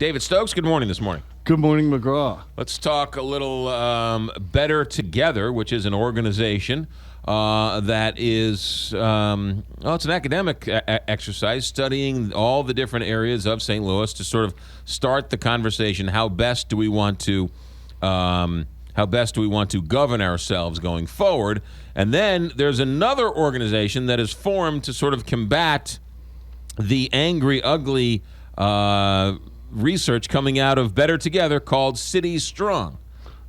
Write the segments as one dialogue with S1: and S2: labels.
S1: David Stokes, good morning this morning.
S2: Good morning, McGraw.
S1: Let's talk a little Better Together, which is an organization that is, it's an academic exercise studying all the different areas of St. Louis to sort of start the conversation. How best do we want to govern ourselves going forward? And then there's another organization that is formed to sort of combat the angry, ugly research coming out of Better Together called Cities Strong.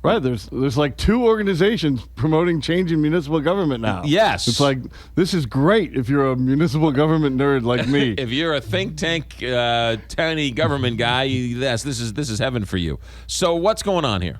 S2: Right, there's like two organizations promoting change in municipal government now.
S1: Yes.
S2: It's like, this is great if you're a municipal government nerd like me.
S1: If you're a think tank, tiny government guy, yes, this is heaven for you. So what's going on here?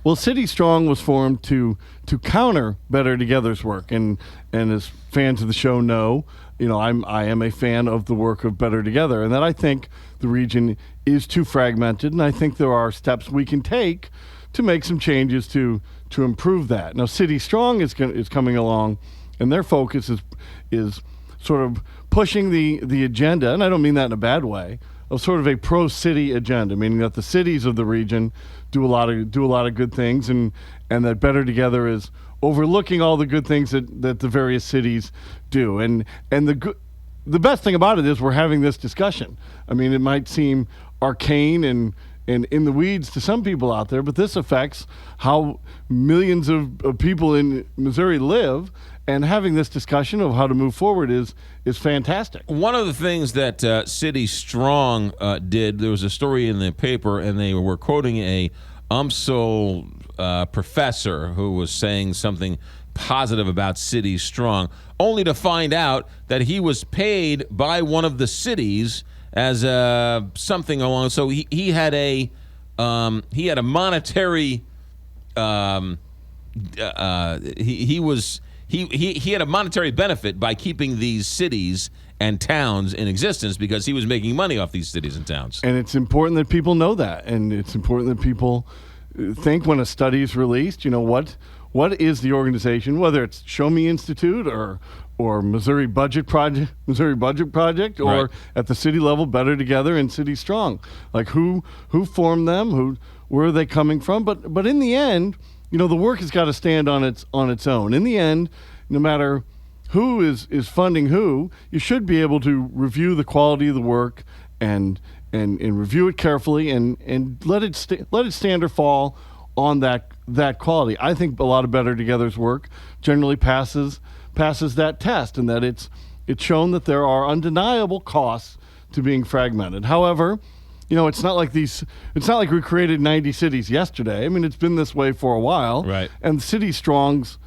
S2: Well, City Strong was formed to counter Better Together's work, and as fans of the show know, I am a fan of the work of Better Together, and that I think the region is too fragmented, and I think there are steps we can take to make some changes to improve that. Now, City Strong is coming along, and their focus is sort of pushing the agenda, and I don't mean that in a bad way, of sort of a pro-city agenda, meaning that the cities of the region do a lot of good things, and that Better Together is overlooking all the good things that the various cities do. And the best thing about it is we're having this discussion. I mean, it might seem arcane and in the weeds to some people out there, but this affects how millions of people in Missouri live, and having this discussion of how to move forward is fantastic.
S1: One of the things that City Strong did, there was a story in the paper, and they were quoting a UMSL professor who was saying something positive about City Strong, only to find out that he was paid by one of the cities as something along. So he had a monetary he had a monetary benefit by keeping these cities and towns in existence because he was making money off these cities and towns.
S2: And it's important that people know that, and it's important that people think when a study is released, what is the organization, whether it's Show Me Institute or Missouri Budget Project, or
S1: right,
S2: at the city level, Better Together and City Strong. Like who formed them, where are they coming from? But in the end, the work has got to stand on its own. In the end, no matter who is funding who, you should be able to review the quality of the work and review it carefully and let it stand or fall on that quality. I think a lot of Better Together's work generally passes that test, and that it's shown that there are undeniable costs to being fragmented. However, it's not like we created 90 cities yesterday. I mean, it's been this way for a while.
S1: Right.
S2: And City Strong's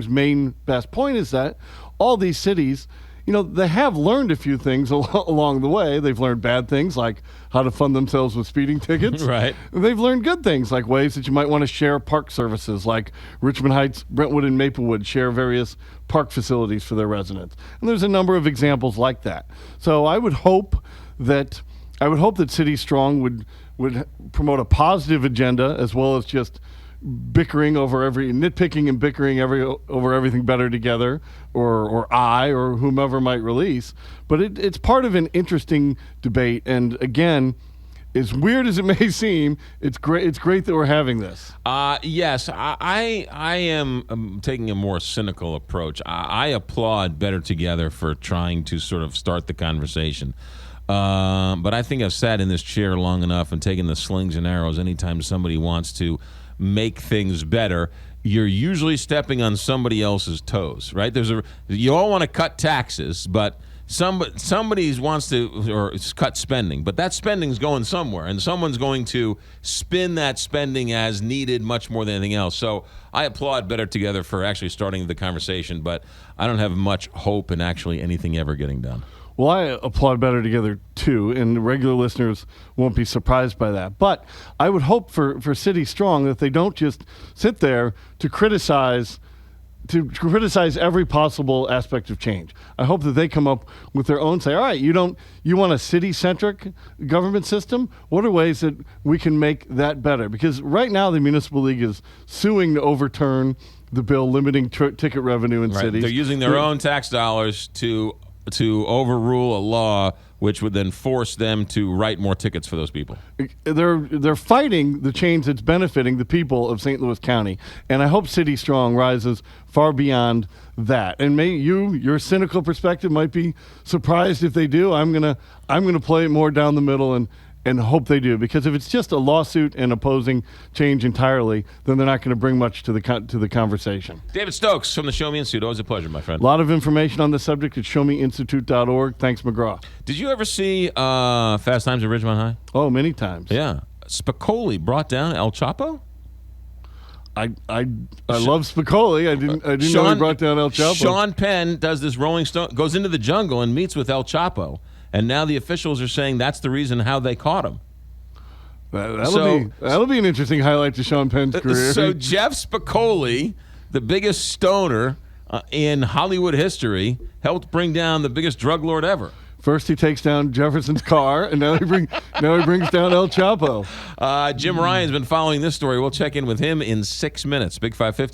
S2: main best point is that all these cities, they have learned a few things along the way. They've learned bad things like how to fund themselves with speeding tickets.
S1: Right.
S2: They've learned good things like ways that you might want to share park services, like Richmond Heights, Brentwood, and Maplewood share various park facilities for their residents. And there's a number of examples like that. So I would hope that City Strong would promote a positive agenda as well as just bickering over nitpicking and bickering over everything Better Together or whomever might release. But it's part of an interesting debate, and again, as weird as it may seem, it's great that we're having this.
S1: Yes, I am taking a more cynical approach. I applaud Better Together for trying to sort of start the conversation. But I think I've sat in this chair long enough and taken the slings and arrows. Anytime somebody wants to make things better, you're usually stepping on somebody else's toes, right? You all want to cut taxes, but somebody wants to or cut spending, but that spending's going somewhere, and someone's going to spin that spending as needed much more than anything else. So I applaud Better Together for actually starting the conversation, but I don't have much hope in actually anything ever getting done.
S2: Well, I applaud Better Together, too, and regular listeners won't be surprised by that. But I would hope for City Strong that they don't just sit there to criticize every possible aspect of change. I hope that they come up with their own, say, all right, you want a city-centric government system? What are ways that we can make that better? Because right now the Municipal League is suing to overturn the bill limiting ticket revenue in cities.
S1: They're using their own tax dollars to to overrule a law which would then force them to write more tickets for those people.
S2: They're fighting the change that's benefiting the people of St. Louis County, and I hope City Strong rises far beyond that. And your cynical perspective might be surprised if they do. I'm gonna play it more down the middle and hope they do, because if it's just a lawsuit and opposing change entirely, then they're not going to bring much to the conversation.
S1: David Stokes from the Show Me Institute. Always a pleasure, my friend.
S2: A lot of information on the subject at showmeinstitute.org. Thanks, McGraw.
S1: Did you ever see Fast Times at Ridgemont High?
S2: Oh, many times.
S1: Yeah. Spicoli brought down El Chapo?
S2: I love Spicoli. I didn't know he brought down El Chapo.
S1: Sean Penn does this Rolling Stone, goes into the jungle and meets with El Chapo. And now the officials are saying that's the reason how they caught him.
S2: That'll be an interesting highlight to Sean Penn's career.
S1: So Jeff Spicoli, the biggest stoner in Hollywood history, helped bring down the biggest drug lord ever.
S2: First he takes down Jefferson's car, and now he brings down El Chapo.
S1: Jim Ryan's been following this story. We'll check in with him in 6 minutes. Big 550.